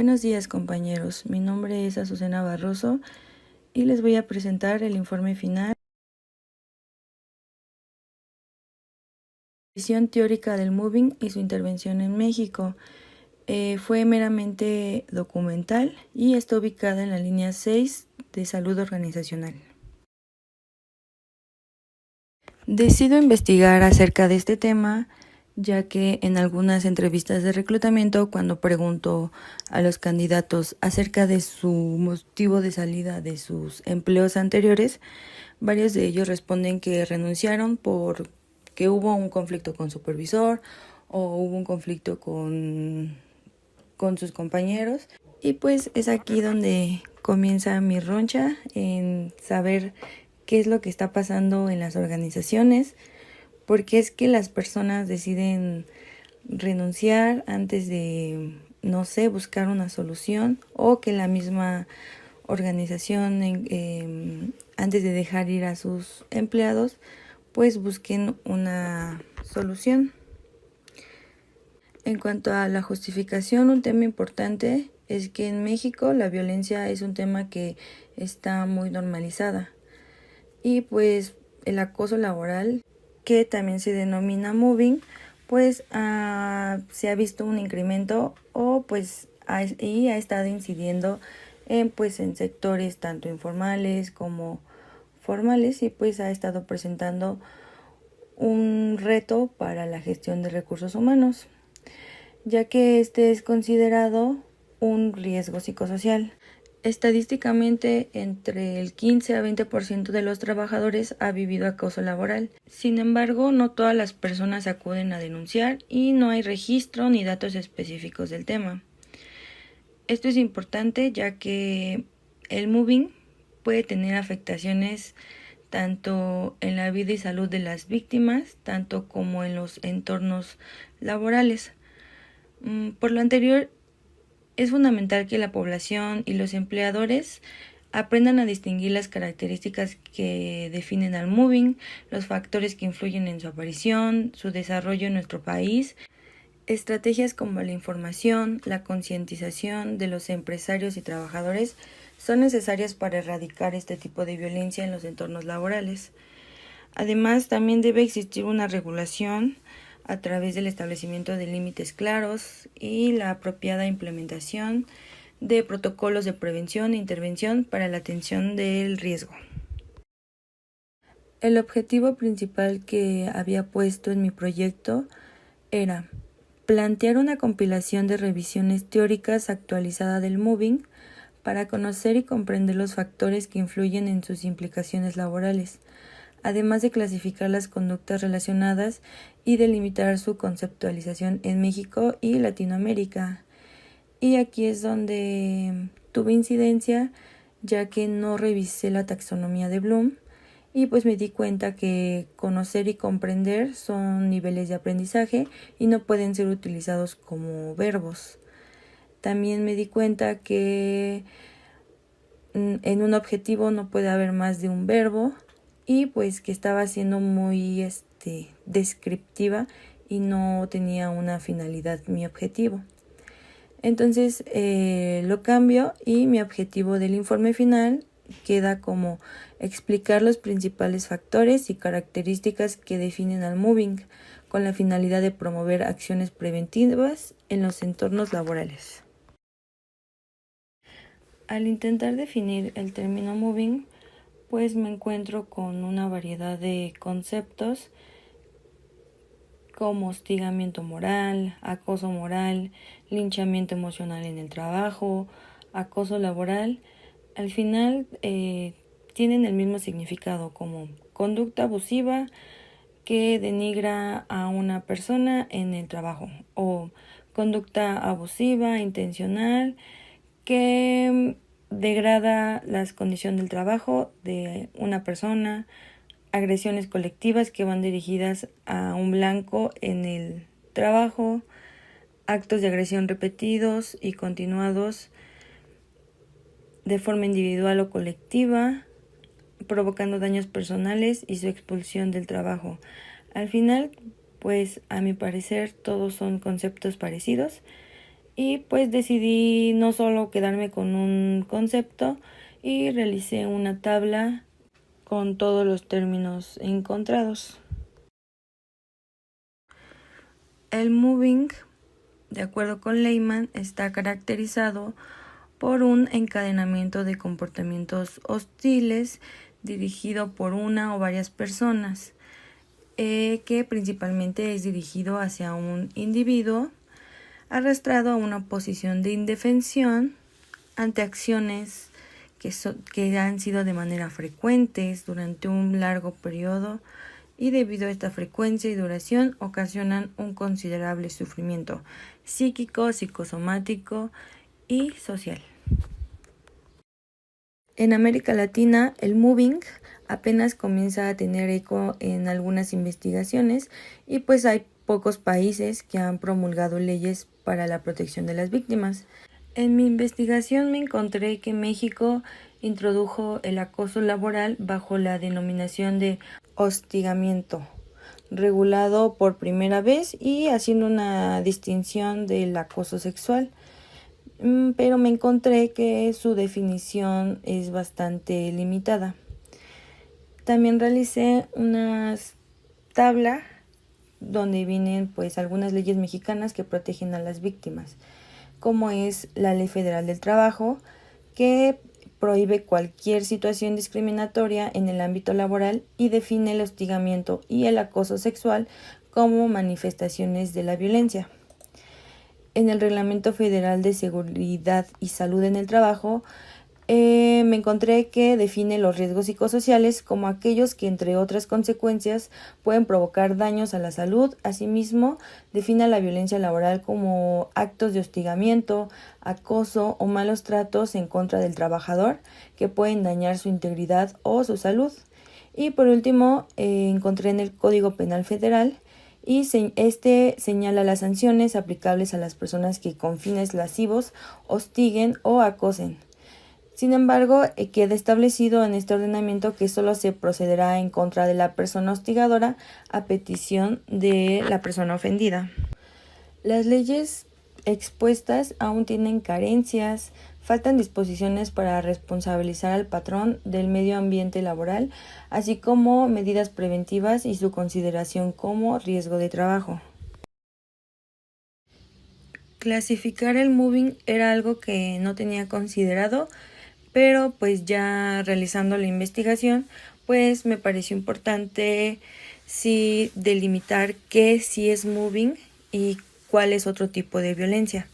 Buenos días, compañeros. Mi nombre es Azucena Barroso y les voy a presentar el informe final. Visión teórica del moving y su intervención en México. Fue meramente documental y está ubicada en la línea 6 de salud organizacional. Decido investigar acerca de este tema, ya que en algunas entrevistas de reclutamiento, cuando pregunto a los candidatos acerca de su motivo de salida de sus empleos anteriores, varios de ellos responden que renunciaron porque hubo un conflicto con supervisor o hubo un conflicto con sus compañeros. Y pues es aquí donde comienza mi roncha en saber qué es lo que está pasando en las organizaciones, porque es que las personas deciden renunciar antes de, no sé, buscar una solución, o que la misma organización, antes de dejar ir a sus empleados, pues busquen una solución. En cuanto a la justificación, un tema importante es que en México la violencia es un tema que está muy normalizada, y pues el acoso laboral, que también se denomina moving, pues se ha visto un incremento o pues ha estado incidiendo en sectores tanto informales como formales, y pues ha estado presentando un reto para la gestión de recursos humanos, ya que este es considerado un riesgo psicosocial. Estadísticamente, entre el 15 a 20% de los trabajadores ha vivido acoso laboral. Sin embargo, no todas las personas acuden a denunciar y no hay registro ni datos específicos del tema. Esto es importante, ya que el moving puede tener afectaciones tanto en la vida y salud de las víctimas, tanto como en los entornos laborales. Por lo anterior, es fundamental que la población y los empleadores aprendan a distinguir las características que definen al moving, los factores que influyen en su aparición, su desarrollo en nuestro país. Estrategias como la información, la concientización de los empresarios y trabajadores son necesarias para erradicar este tipo de violencia en los entornos laborales. Además, también debe existir una regulación a través del establecimiento de límites claros y la apropiada implementación de protocolos de prevención e intervención para la atención del riesgo. El objetivo principal que había puesto en mi proyecto era plantear una compilación de revisiones teóricas actualizada del moving para conocer y comprender los factores que influyen en sus implicaciones laborales, además de clasificar las conductas relacionadas y delimitar su conceptualización en México y Latinoamérica. Y aquí es donde tuve incidencia, ya que no revisé la taxonomía de Bloom, y pues me di cuenta que conocer y comprender son niveles de aprendizaje y no pueden ser utilizados como verbos. También me di cuenta que en un objetivo no puede haber más de un verbo, y pues que estaba siendo muy descriptiva y no tenía una finalidad mi objetivo. Entonces lo cambio y mi objetivo del informe final queda como explicar los principales factores y características que definen al moving, con la finalidad de promover acciones preventivas en los entornos laborales. Al intentar definir el término moving, pues me encuentro con una variedad de conceptos como hostigamiento moral, acoso moral, linchamiento emocional en el trabajo, acoso laboral. Al final tienen el mismo significado, como conducta abusiva que denigra a una persona en el trabajo, o conducta abusiva intencional que degrada las condiciones del trabajo de una persona, agresiones colectivas que van dirigidas a un blanco en el trabajo, actos de agresión repetidos y continuados de forma individual o colectiva, provocando daños personales y su expulsión del trabajo. Al final, pues a mi parecer todos son conceptos parecidos, Y pues decidí no solo quedarme con un concepto y realicé una tabla con todos los términos encontrados. El moving, de acuerdo con Lehman, está caracterizado por un encadenamiento de comportamientos hostiles dirigido por una o varias personas, que principalmente es dirigido hacia un individuo arrastrado a una posición de indefensión ante acciones que han sido de manera frecuentes durante un largo periodo y debido a esta frecuencia y duración ocasionan un considerable sufrimiento psíquico, psicosomático y social. En América Latina, el moving apenas comienza a tener eco en algunas investigaciones y pues hay pocos países que han promulgado leyes para la protección de las víctimas. En mi investigación me encontré que México introdujo el acoso laboral bajo la denominación de hostigamiento, regulado por primera vez y haciendo una distinción del acoso sexual. Pero me encontré que su definición es bastante limitada. También realicé una tabla donde vienen pues algunas leyes mexicanas que protegen a las víctimas, como es la Ley Federal del Trabajo, que prohíbe cualquier situación discriminatoria en el ámbito laboral y define el hostigamiento y el acoso sexual como manifestaciones de la violencia. En el Reglamento Federal de Seguridad y Salud en el Trabajo, me encontré que define los riesgos psicosociales como aquellos que, entre otras consecuencias, pueden provocar daños a la salud. Asimismo, define la violencia laboral como actos de hostigamiento, acoso o malos tratos en contra del trabajador que pueden dañar su integridad o su salud. Y por último, encontré en el Código Penal Federal y este señala las sanciones aplicables a las personas que con fines lascivos hostiguen o acosen. Sin embargo, queda establecido en este ordenamiento que solo se procederá en contra de la persona hostigadora a petición de la persona ofendida. Las leyes expuestas aún tienen carencias, faltan disposiciones para responsabilizar al patrón del medio ambiente laboral, así como medidas preventivas y su consideración como riesgo de trabajo. Clasificar el moving era algo que no tenía considerado, pero pues ya realizando la investigación, pues me pareció importante sí delimitar qué sí es moving y cuál es otro tipo de violencia.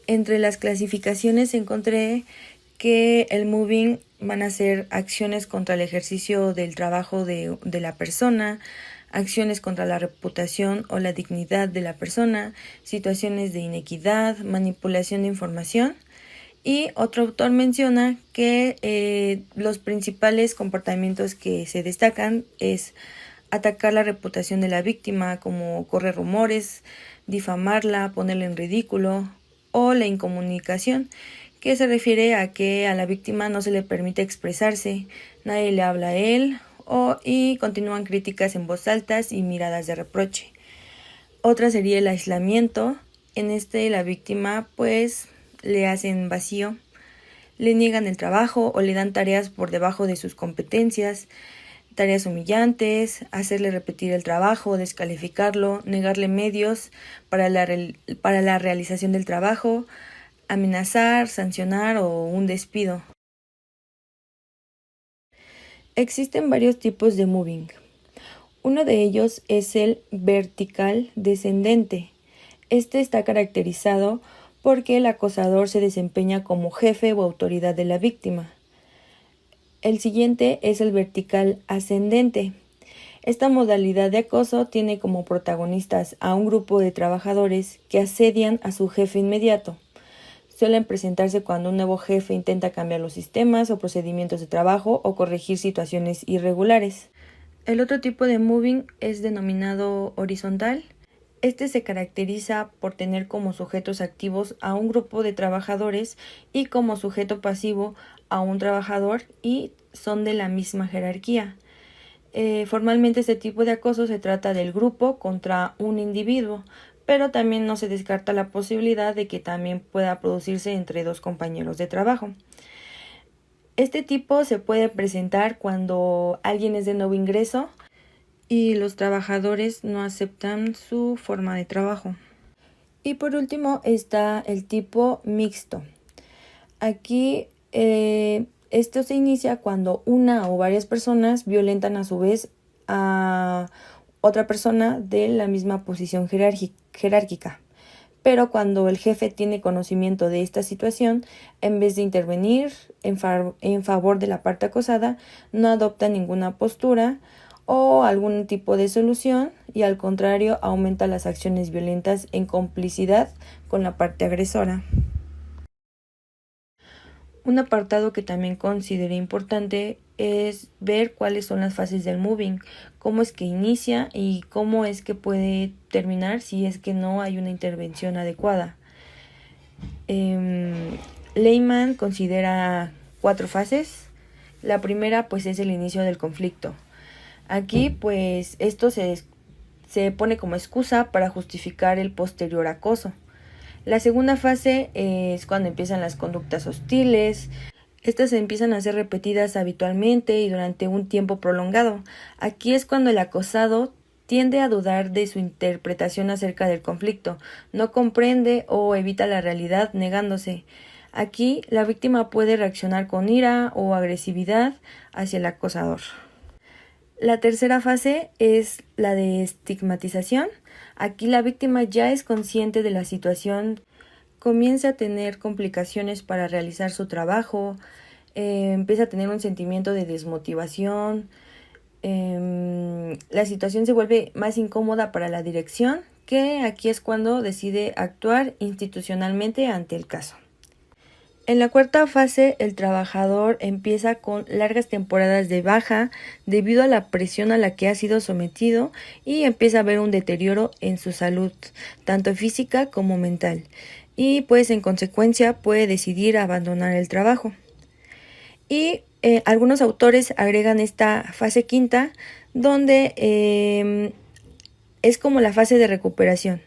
Entre las clasificaciones encontré que el moving van a ser acciones contra el ejercicio del trabajo de la persona, acciones contra la reputación o la dignidad de la persona, situaciones de inequidad, manipulación de información. Y otro autor menciona que los principales comportamientos que se destacan es atacar la reputación de la víctima, como correr rumores, difamarla, ponerla en ridículo, o la incomunicación, que se refiere a que a la víctima no se le permite expresarse, nadie le habla a él, y continúan críticas en voz alta y miradas de reproche. Otra sería el aislamiento. En este la víctima pues le hacen vacío, le niegan el trabajo o le dan tareas por debajo de sus competencias, tareas humillantes, hacerle repetir el trabajo, descalificarlo, negarle medios para la realización del trabajo, amenazar, sancionar o un despido. Existen varios tipos de moving. Uno de ellos es el vertical descendente. Este está caracterizado porque el acosador se desempeña como jefe o autoridad de la víctima. El siguiente es el vertical ascendente. Esta modalidad de acoso tiene como protagonistas a un grupo de trabajadores que asedian a su jefe inmediato. Suelen presentarse cuando un nuevo jefe intenta cambiar los sistemas o procedimientos de trabajo o corregir situaciones irregulares. El otro tipo de moving es denominado horizontal. Este se caracteriza por tener como sujetos activos a un grupo de trabajadores y como sujeto pasivo a un trabajador y son de la misma jerarquía. Formalmente este tipo de acoso se trata del grupo contra un individuo, pero también no se descarta la posibilidad de que también pueda producirse entre dos compañeros de trabajo. Este tipo se puede presentar cuando alguien es de nuevo ingreso y los trabajadores no aceptan su forma de trabajo. Y por último está el tipo mixto. Aquí esto se inicia cuando una o varias personas violentan a su vez a otra persona de la misma posición jerárquica. Pero cuando el jefe tiene conocimiento de esta situación, en vez de intervenir en favor de la parte acosada, no adopta ninguna postura o algún tipo de solución y al contrario aumenta las acciones violentas en complicidad con la parte agresora. Un apartado que también consideré importante es ver cuáles son las fases del moving, cómo es que inicia y cómo es que puede terminar si es que no hay una intervención adecuada. Lehman considera 4 fases. La primera pues es el inicio del conflicto. Aquí pues esto se pone como excusa para justificar el posterior acoso. La segunda fase es cuando empiezan las conductas hostiles. Estas se empiezan a ser repetidas habitualmente y durante un tiempo prolongado. Aquí es cuando el acosado tiende a dudar de su interpretación acerca del conflicto, no comprende o evita la realidad negándose. Aquí la víctima puede reaccionar con ira o agresividad hacia el acosador. La tercera fase es la de estigmatización. Aquí la víctima ya es consciente de la situación, comienza a tener complicaciones para realizar su trabajo, empieza a tener un sentimiento de desmotivación, la situación se vuelve más incómoda para la dirección, que aquí es cuando decide actuar institucionalmente ante el caso. En la cuarta fase, el trabajador empieza con largas temporadas de baja debido a la presión a la que ha sido sometido y empieza a ver un deterioro en su salud, tanto física como mental, y pues en consecuencia puede decidir abandonar el trabajo. Y algunos autores agregan esta fase quinta, donde es como la fase de recuperación,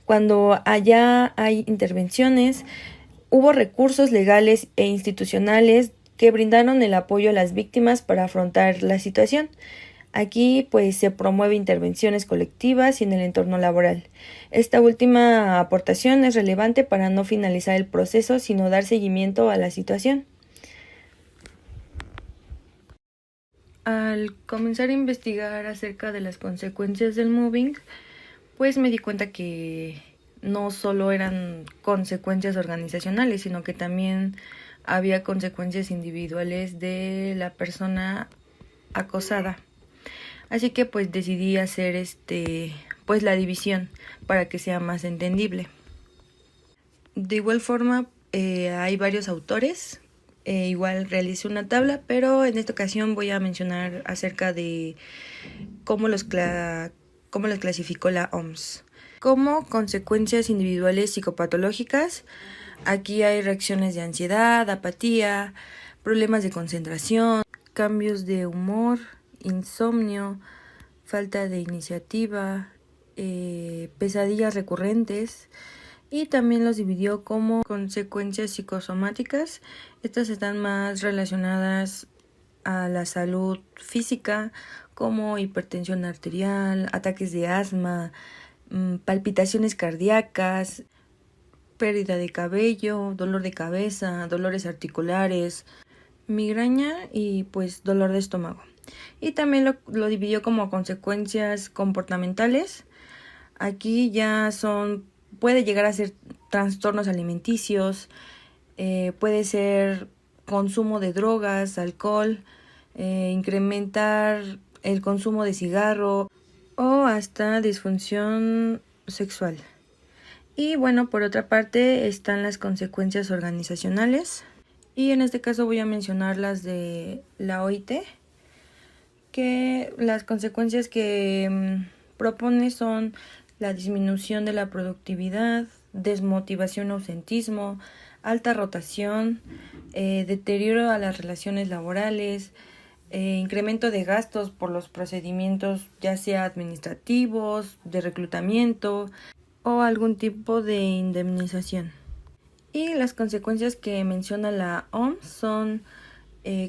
cuando allá hay intervenciones. Hubo recursos legales e institucionales que brindaron el apoyo a las víctimas para afrontar la situación. Aquí pues se promueve intervenciones colectivas y en el entorno laboral. Esta última aportación es relevante para no finalizar el proceso, sino dar seguimiento a la situación. Al comenzar a investigar acerca de las consecuencias del mobbing, pues me di cuenta que no solo eran consecuencias organizacionales, sino que también había consecuencias individuales de la persona acosada. Así que pues decidí hacer pues la división para que sea más entendible. De igual forma, hay varios autores. Igual realicé una tabla, pero en esta ocasión voy a mencionar acerca de cómo los clasificó la OMS. Como consecuencias individuales psicopatológicas, aquí hay reacciones de ansiedad, apatía, problemas de concentración, cambios de humor, insomnio, falta de iniciativa, pesadillas recurrentes, y también los dividió como consecuencias psicosomáticas. Estas están más relacionadas a la salud física, como hipertensión arterial, ataques de asma, palpitaciones cardíacas, pérdida de cabello, dolor de cabeza, dolores articulares, migraña y pues dolor de estómago. Y también lo dividió como consecuencias comportamentales. Aquí ya puede llegar a ser trastornos alimenticios, puede ser consumo de drogas, alcohol, incrementar el consumo de cigarro o hasta disfunción sexual. Y bueno, por otra parte están las consecuencias organizacionales, y en este caso voy a mencionar las de la OIT, que las consecuencias que propone son la disminución de la productividad, desmotivación o ausentismo, alta rotación, deterioro a las relaciones laborales, incremento de gastos por los procedimientos ya sea administrativos, de reclutamiento o algún tipo de indemnización. Y las consecuencias que menciona la OMS son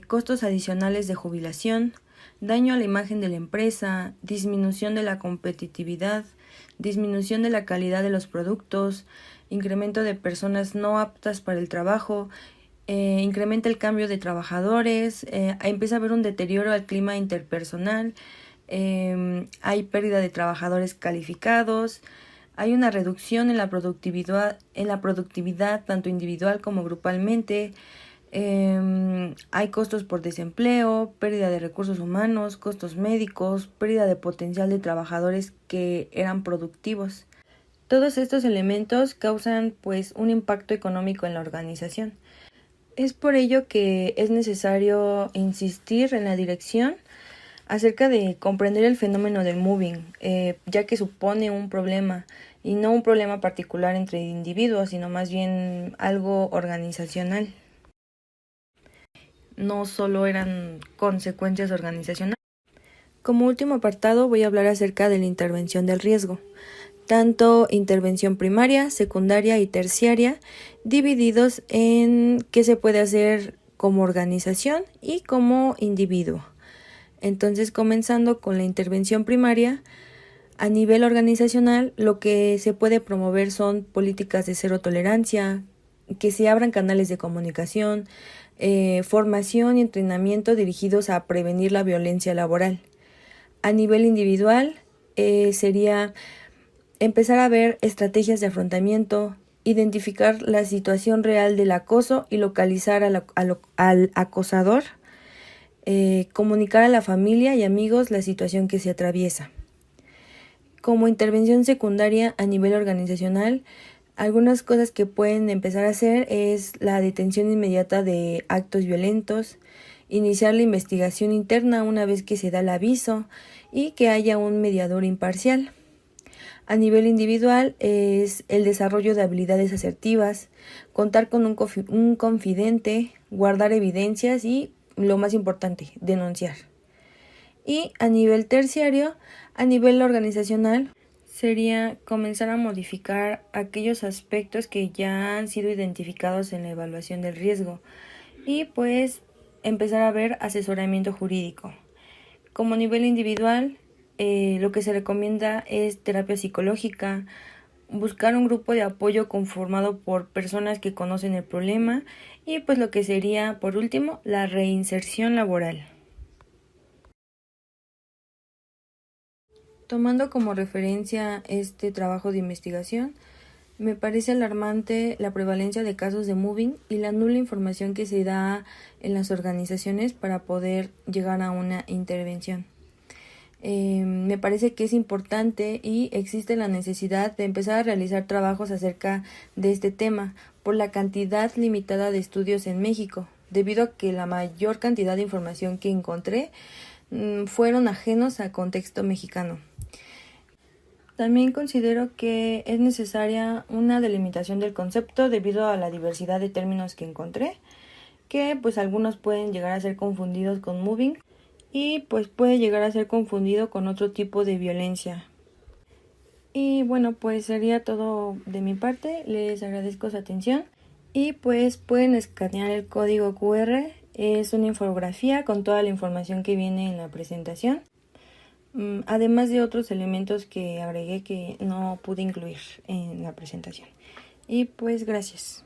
costos adicionales de jubilación, daño a la imagen de la empresa, disminución de la competitividad, disminución de la calidad de los productos, incremento de personas no aptas para el trabajo, incrementa el cambio de trabajadores, empieza a haber un deterioro al clima interpersonal, hay pérdida de trabajadores calificados, hay una reducción en la productividad tanto individual como grupalmente. Hay costos por desempleo, pérdida de recursos humanos, costos médicos, pérdida de potencial de trabajadores que eran productivos. Todos estos elementos causan pues un impacto económico en la organización. Es por ello que es necesario insistir en la dirección acerca de comprender el fenómeno del moving, ya que supone un problema, y no un problema particular entre individuos, sino más bien algo organizacional. No solo eran consecuencias organizacionales. Como último apartado voy a hablar acerca de la intervención del riesgo, tanto intervención primaria, secundaria y terciaria, divididos en qué se puede hacer como organización y como individuo. Entonces, comenzando con la intervención primaria, a nivel organizacional, lo que se puede promover son políticas de cero tolerancia, que se abran canales de comunicación, formación y entrenamiento dirigidos a prevenir la violencia laboral. A nivel individual, sería empezar a ver estrategias de afrontamiento, identificar la situación real del acoso y localizar al acosador, comunicar a la familia y amigos la situación que se atraviesa. Como intervención secundaria a nivel organizacional, algunas cosas que pueden empezar a hacer es la detención inmediata de actos violentos, iniciar la investigación interna una vez que se da el aviso y que haya un mediador imparcial. A nivel individual es el desarrollo de habilidades asertivas, contar con un confidente, guardar evidencias y, lo más importante, denunciar. Y a nivel terciario, a nivel organizacional, sería comenzar a modificar aquellos aspectos que ya han sido identificados en la evaluación del riesgo y pues empezar a ver asesoramiento jurídico. Como nivel individual, lo que se recomienda es terapia psicológica, buscar un grupo de apoyo conformado por personas que conocen el problema y pues lo que sería, por último, la reinserción laboral. Tomando como referencia este trabajo de investigación, me parece alarmante la prevalencia de casos de moving y la nula información que se da en las organizaciones para poder llegar a una intervención. Me parece que es importante y existe la necesidad de empezar a realizar trabajos acerca de este tema por la cantidad limitada de estudios en México, debido a que la mayor cantidad de información que encontré fueron ajenos al contexto mexicano. También considero que es necesaria una delimitación del concepto debido a la diversidad de términos que encontré, que pues algunos pueden llegar a ser confundidos con moving y pues puede llegar a ser confundido con otro tipo de violencia. Y bueno, pues sería todo de mi parte, les agradezco su atención y pues pueden escanear el código QR, es una infografía con toda la información que viene en la presentación. Además de otros elementos que agregué que no pude incluir en la presentación. Y pues gracias.